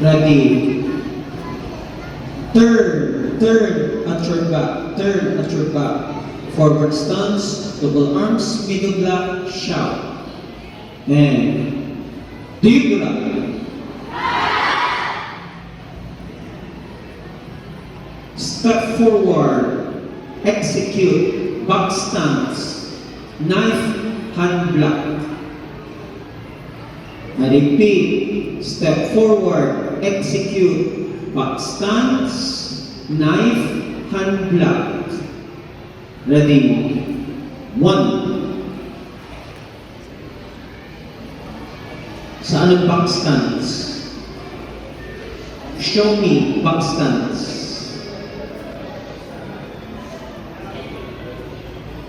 Ready. Turn at your back. Turn at your back. Forward stance, double arms, middle block, shout. And do you do that? Step forward, execute, back stance, knife, hand block. I repeat, step forward, execute, back stance, knife, hand block. Ready? 1. Saan ang back stance? Show me back stance.